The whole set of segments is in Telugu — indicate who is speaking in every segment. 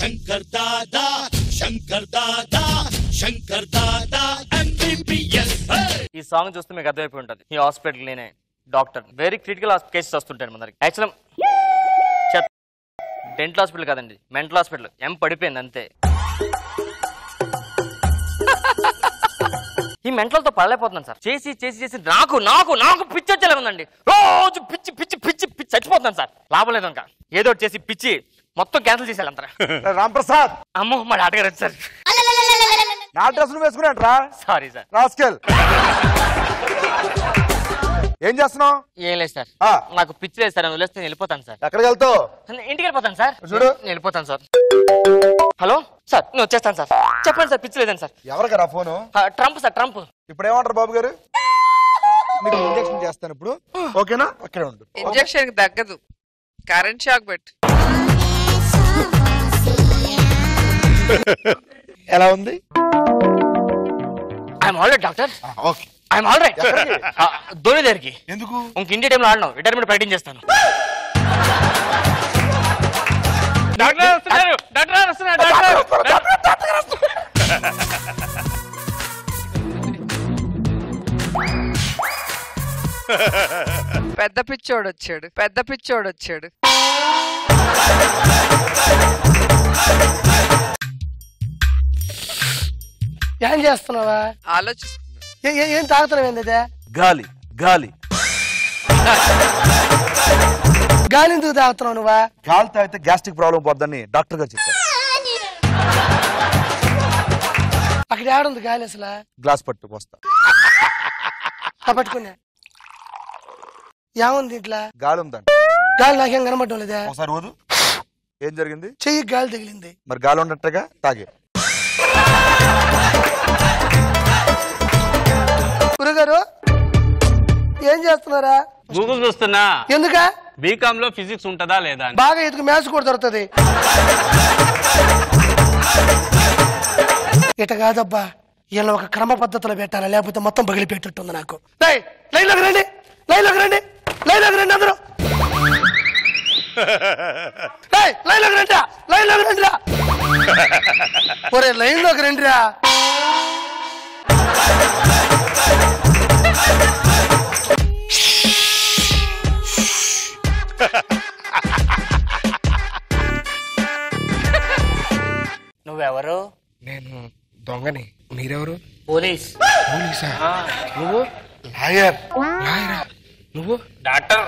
Speaker 1: శంకర్ దాదా శంకర్ దాదా శంకర్ దాదా MBBS.
Speaker 2: ఈ సాంగ్ చూస్తే మీకు అర్థమైపోయి ఉంటుంది. ఈ హాస్పిటల్ నేనే డాక్టర్. వెరీ క్రిటికల్ కేసెస్ వస్తుంటాయి మన దగ్గర. యాక్చువల్ డెంటల్ హాస్పిటల్ కాదండి, మెంటల్ హాస్పిటల్. పడిపోయింది అంతే. ఈ మెంటల్తో పడలేకపోతున్నాను సార్. చేసి చేసి చేసి నాకు నాకు నాకు పిచ్చి వచ్చేలా ఉందండి. రోజు పిచ్చి పిచ్చి పిచ్చి పిచ్చి చచ్చిపోతున్నాను సార్. లాభం లేదు ఇంకా. ఏదో చేసి పిచ్చి మొత్తం క్యాన్సిల్ చేసేయాలి అంటారా.
Speaker 3: రాంప్రసాద్
Speaker 2: అమ్మో మా డాక్టర్ గారు సార్.
Speaker 3: నా డ్రెస్ వేసుకున్నాట్రా.
Speaker 2: Sorry sir.
Speaker 3: రాస్కెల్. ఏం చేస్తున్నావు?
Speaker 2: ఏం లేదు సార్, నాకు పిచ్చి లేదు సార్. వదిలేస్తే వెళ్ళిపోతాను సార్.
Speaker 3: ఎక్కడికి వెళ్తావు?
Speaker 2: ఇంటికి వెళ్ళిపోతాను సార్.
Speaker 3: చూడు
Speaker 2: వెళ్ళిపోతాను సార్. హలో సార్, నేను వచ్చేస్తాను సార్. చెప్పండి సార్, పిచ్చి లేదండి సార్.
Speaker 3: ఎవరికరా ఫోను?
Speaker 2: ట్రంప్ సార్, ట్రంప్.
Speaker 3: ఇప్పుడు ఏమంటారు బాబు గారు? మీకు ఇంజెక్షన్ చేస్తాను ఇప్పుడు, ఓకేనా? అక్కడే ఉండు.
Speaker 4: ఇంజెక్షన్ తగ్గదు, కరెంట్ షాక్ పెట్టు.
Speaker 3: ఎలా ఉంది?
Speaker 2: I'm all right doctor.
Speaker 3: Okay,
Speaker 2: I'm all right. Dhoni దగ్గరికి.
Speaker 3: ఎందుకు?
Speaker 2: ఇంక ఇండియా టైంలో ఆడినావు, రిటైర్మెంట్ ప్రకటించేస్తాను.
Speaker 4: పెద్ద పిచ్చోడు వచ్చాడు, పెద్ద పిచ్చోడు వచ్చాడు.
Speaker 5: ఏం చేస్తున్నావా?
Speaker 4: ఆలోచిస్తున్నా.
Speaker 5: ఏం తాగుతున్నావు? ఏంది
Speaker 3: గాలి గాలి
Speaker 5: గాలి ఎందుకు తాగుతున్నావు నువ్వా?
Speaker 3: గాలి తాగితే గ్యాస్ట్రిక్ ప్రాబ్లం పోద్దని డాక్టర్ గారు చెప్పారు.
Speaker 5: అక్కడ ఏడుంది గాలి అసలు?
Speaker 3: గ్లాస్ పట్టుకు వస్తా.
Speaker 5: పట్టుకున్నా. ఏముంది ఇట్లా?
Speaker 3: గాలి ఉందండి.
Speaker 5: గాలి నాకేం కనబడటం లేదా?
Speaker 3: ఒకసారి వదు. ఏం జరిగింది?
Speaker 5: చెయ్యి గాలి తగిలింది.
Speaker 3: మరి గాలి ఉన్నట్టుగా తాగే.
Speaker 5: గురుగారు ఏం చేస్తున్నారా?
Speaker 6: గూగుల్ చూస్తున్నా.
Speaker 5: ఎందుక?
Speaker 6: బీకామ్ లో ఫిజిక్స్ ఉంటదా లేదా?
Speaker 5: బాగా ఎదుగు మ్యాథ్స్ కూడా దొరుకుతుంది. ఇట కాదబ్బా, ఇలా ఒక క్రమ పద్ధతిలో పెట్టాలా, లేకపోతే మొత్తం పగిలిపెట్టుంది నాకు. లైన్లోకి రండి, లైన్లోకి రండి, లైన్లోకి రండి అందరూ. లైన్లోకి రండిరా, లైన్లోకి రండిరా. ఒరే లైన్లోకి రండిరా.
Speaker 2: నువ్వెవరు?
Speaker 5: నేను దొంగని. మీరెవరు?
Speaker 2: పోలీస్.
Speaker 5: పోలీసా? నువ్వు? లాయర్. లాయరా? నువ్వు?
Speaker 2: డాక్టర్.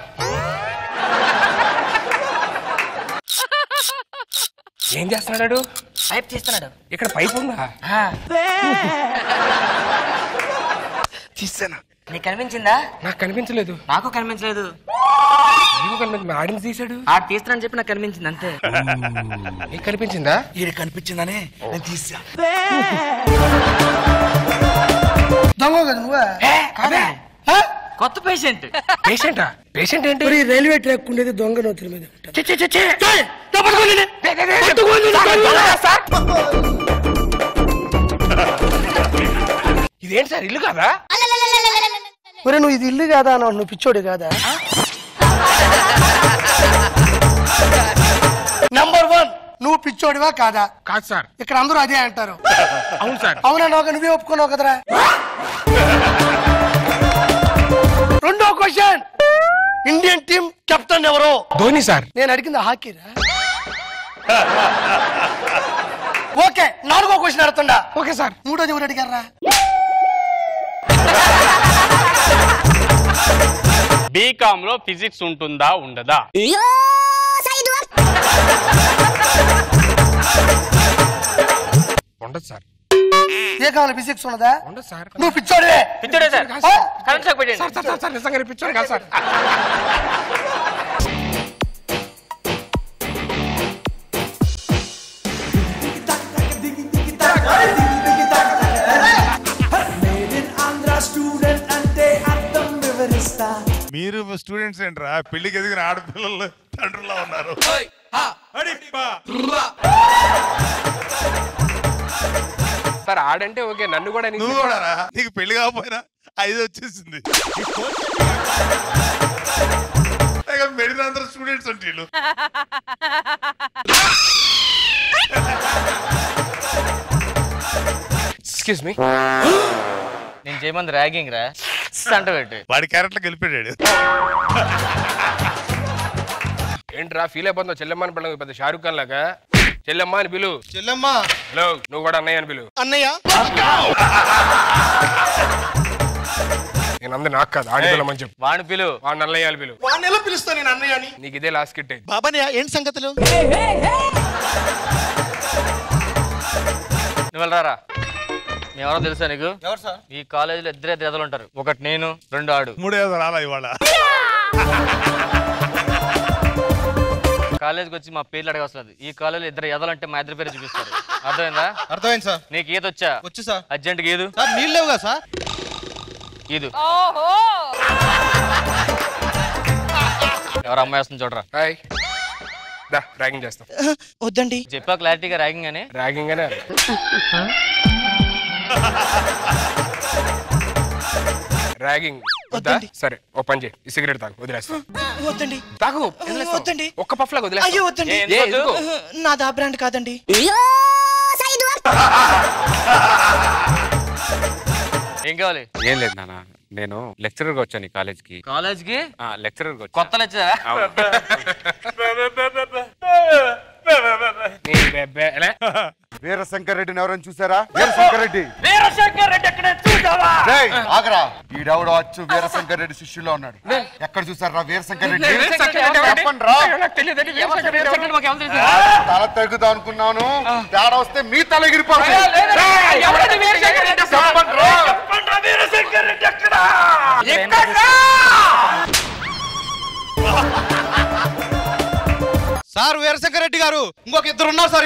Speaker 5: ఏం చేస్తున్నాడు?
Speaker 2: పైప్ తీస్తున్నాడు.
Speaker 5: ఇక్కడ పైప్ ఉందా? తీసాను.
Speaker 2: నీకు కనిపించిందా?
Speaker 5: నాకు కనిపించలేదు.
Speaker 2: నాకు కనిపించలేదు.
Speaker 5: నీకు కనిపించింది. ఆడిని తీసాడు.
Speaker 2: ఆడు తీస్తానని చెప్పి నాకు కనిపించింది అంతే.
Speaker 5: నీకు కనిపించిందా?
Speaker 3: ఇది కనిపించిందని నేను తీసా.
Speaker 5: దొంగ కదా నువ్వా?
Speaker 2: కొత్త పేషెంట్.
Speaker 5: పేషెంటా? పేషెంట్ ఏంటి? రైల్వే ట్రాక్ ఉండేది దొంగ నోతుల మీద. ఇదేంటి సార్, ఇల్లు కాదా? ఒరే నువ్వు ఇది ఇల్లు కాదా అన్నావు, నువ్వు పిచ్చోడు కాదా? నంబర్ 1, నువ్వు పిచ్చోడివా కాదా? కాదు సార్. ఇక్కడ అందరూ అదే అంటారు. అవును సార్. అవునా? నువ్వే ఒప్పుకున్నావు కదరా. రెండో క్వశ్చన్, ఇండియన్ టీం కెప్టెన్ ఎవరు? ధోని సార్. నేను అడిగింది హాకీరా. ఓకే, నాలుగో క్వశ్చన్ అడుగుతుండా. Okay sir. మూడోది ఎవరు అడిగారా?
Speaker 6: బీకామ్ లో ఫిజిక్స్ ఉంటుందా ఉండదా?
Speaker 5: ఉండదు సార్. ఏ కావాలి? ఫిజిక్స్ ఉన్నదా? ఉండదు సార్. నువ్వు పిచ్చోడే.
Speaker 2: పిచ్చోడే సార్. కరెంట్ షాక్ పెట్టండి.
Speaker 5: సార్ నిజంగా పిచ్చోడు కాదు సార్.
Speaker 7: మీరు స్టూడెంట్స్ ఏంట్రా? పెళ్లికి ఎదిగిన ఆడపిల్లలు తండ్రులా ఉన్నారు.
Speaker 5: సార్ ఆడంటే ఓకే, నన్ను కూడా.
Speaker 7: నువ్వు కూడా నీకు పెళ్లి కాకపోయినా 5 వచ్చేసింది. మెడిన అందరూ స్టూడెంట్స్ అంటే
Speaker 8: ఎక్స్క్యూజ్ మీ.
Speaker 2: నేను చేయమంది ర్యాగింగ్ రా అంట పెట్టి
Speaker 7: వాడి క్యారెక్టర్ గెలిపాడు.
Speaker 8: ఏంట్రా ఫీల్ అయిపోతున్నావు? చెల్లెమ్మని పిల్లలు పెద్ద షారుఖ్ ఖాన్ లాగా. చెల్లెమ్మ అని పిలు.
Speaker 3: చెల్లెమ్మ.
Speaker 8: హలో, నువ్వు కూడా అన్నయ్య అని పిలు.
Speaker 3: అన్నయ్య.
Speaker 8: నేను అందరు నాకు కాదు, ఆడి పిల్లమని చెప్పు.
Speaker 2: వాడిని పిలు.
Speaker 8: వాడిని అన్నయ్య అని పిలు.
Speaker 3: వాడిని ఎలా పిలుస్తా నేను అన్నయ్య అని?
Speaker 8: నీకు ఇదే లాస్ట్ కిట్.
Speaker 3: బాబానయ్య ఏంటి సంగతులు?
Speaker 2: నువ్వు వెళ్ళరారా. మేమెవరో తెలుసా నీకు?
Speaker 3: ఎవరు సార్?
Speaker 2: ఈ కాలేజీలో ఇద్దరే ఎదలు ఉంటారు. ఒకటి నేను, రెండు ఆడు.
Speaker 7: 3 రాలా ఇవాళ.
Speaker 2: కాలేజీకి వచ్చి మా పేర్లు అడగవసలేదు. ఈ కాలేజీలో ఇద్దరు ఎదలంటే మా ఇద్దరు పేరు చూపిస్తారు. అర్థమైందా?
Speaker 3: అర్థమైంది సార్.
Speaker 2: నీకు ఈత వచ్చా?
Speaker 3: వచ్చు సార్.
Speaker 2: అర్జెంట్గా ఈదు.
Speaker 3: సార్ నీళ్ళు లేవుగా సార్?
Speaker 2: ఈదు. ఎవరు అమ్మాయి వస్తుంది చూడరా.
Speaker 8: హాయ్, దా ర్యాగింగ్ చేస్తాం.
Speaker 3: వద్దండి.
Speaker 2: చెప్పా క్లారిటీగా ర్యాగింగ్ అని.
Speaker 8: ర్యాగింగ్ అనే ర్యాగింగ్ వద్దా? సరే ఓ పని చేయి, ఈ సిగరెట్ తాగు, వదిలేస్తా.
Speaker 3: వద్దండి.
Speaker 8: తాగు,
Speaker 3: వద్దండి.
Speaker 8: ఒక్క పఫ్ లాగా వదిలేస్తా.
Speaker 3: అయ్యో వద్దండి. నాది ఆ బ్రాండ్ కాదండి.
Speaker 2: ఏం కావాలి?
Speaker 9: ఏం లేదు నాన్న, నేను లెక్చరర్ గా వచ్చాను ఈ కాలేజ్కి.
Speaker 2: కాలేజ్కి
Speaker 9: లెక్చరర్ గా
Speaker 2: కొత్త లెక్చరా?
Speaker 10: వీరశంకర్ రెడ్డిని ఎవరైనా చూసారా? వీరశంకర్ రెడ్డి.
Speaker 2: వీరశంకర్ రెడ్డి ఎక్కడ చూసావా?
Speaker 10: ఆగరా, ఈడెవడో అచ్చు వీరశంకర్ రెడ్డి శిష్యుల్లో ఉన్నాడు. ఎక్కడ చూసారా వీరశంకర్ రెడ్డి? తల తెగుదాం అనుకున్నాను, తేడా వస్తే మీ తల ఎగిరిపోతుంది.
Speaker 3: సార్ వీరశంకర్ రెడ్డి గారు ఇంకొక ఇద్దరు ఉన్నారు సార్.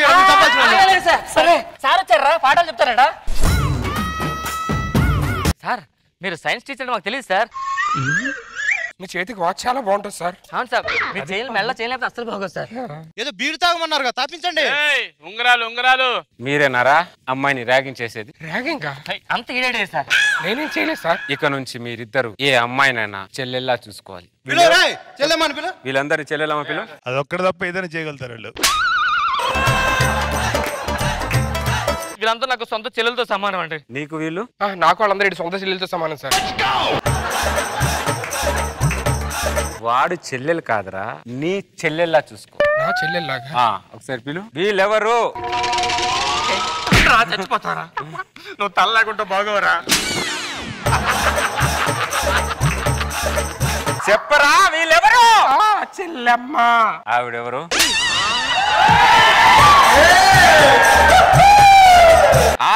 Speaker 2: సార్ వచ్చారా? పాఠాలు చెప్తారా? సార్ మీరు సైన్స్ టీచర్ మాకు తెలియదు సార్.
Speaker 8: మీ చేతికి వాచ్ చాలా బాగుంటుంది సార్.
Speaker 2: అవును సార్, మీ చేయలు మెల్ల చేయలేకపోతే అస్సలు బాగోదు సార్.
Speaker 3: ఏదో బీరు తాగమన్నారు కదా, తాపించండి.
Speaker 6: ఉంగరాలు
Speaker 9: మీరేనారా అమ్మాయిని ర్యాగింగ్ చేసేది?
Speaker 8: ర్యాగింగ్
Speaker 2: అంత ఈడేడే సార్.
Speaker 8: నేనేం చేయలేదు సార్.
Speaker 9: ఇక నుంచి మీరిద్దరు ఏ అమ్మాయినైనా చెల్లెల్లా చూసుకోవాలి.
Speaker 3: చెల్లెమ్మని పిలు.
Speaker 9: వీళ్ళందరినీ చెల్లెలమ్మ పిల్ల.
Speaker 7: అదొక్కటి తప్ప ఏదైనా చేయగలుగుతారు వాళ్ళు.
Speaker 2: వీళ్ళంతా నాకు సొంత చెల్లెలతో సమానం అండి.
Speaker 9: నీకు వీళ్ళు?
Speaker 8: నాకు వాళ్ళందరూ సొంత చెల్లెలతో సమానం సార్.
Speaker 9: వాడు చెల్లెలు కాదురా, నీ చెల్లెల్లా చూసుకో.
Speaker 8: నా చెల్లెల్లాగా?
Speaker 9: ఒకసారి పిలు. వీళ్ళెవరు?
Speaker 2: చచ్చిపోతారా? నువ్వు తల లేకుండా బాగోరా?
Speaker 9: చెప్పరా వీళ్ళెవరు?
Speaker 8: చెల్లెమ్మ.
Speaker 9: ఆవిడెవరు?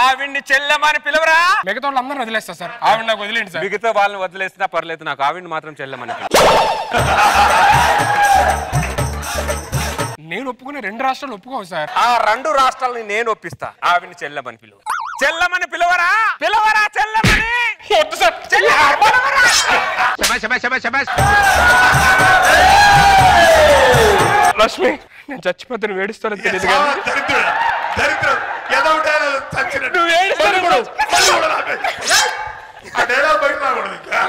Speaker 9: ఆవిడ్ని చెల్లెమ్మని పిలవరా.
Speaker 8: మిగతా వాళ్ళందరూ వదిలేస్తా సార్. ఆవిడ నాకు వదిలేండి సార్.
Speaker 9: మిగతా వాళ్ళని వదిలేసినా పర్లేదు, నాకు ఆవిడ్ని మాత్రం చెల్లెమ్మని.
Speaker 8: నేను ఒప్పుకునే 2 రాష్ట్రాలు ఒప్పుకోవు సార్.
Speaker 9: ఆ 2 రాష్ట్రాలని నేను ఒప్పిస్తా. ఆవిడ్ని చెల్లెమ్మని పిలువ. చెల్లెమ్మని పిలవరా? పిలవరా చెల్లెమ్మని.
Speaker 8: వద్దు సార్. లక్ష్మి, నేను చచ్చిపోతాను, వేడిస్తాను తెలియదు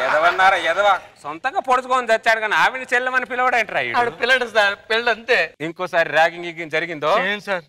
Speaker 9: ఎదవన్నారా? ఎదవా సొంతంగా పొడుచుకొని చచ్చాడు కానీ ఆవిడ చెల్లెమని పిలవడంటారా?
Speaker 2: పిల్లడు సార్, పిల్లడు అంతే.
Speaker 9: ఇంకోసారి ర్యాగింగ్ జరిగిందో
Speaker 2: సార్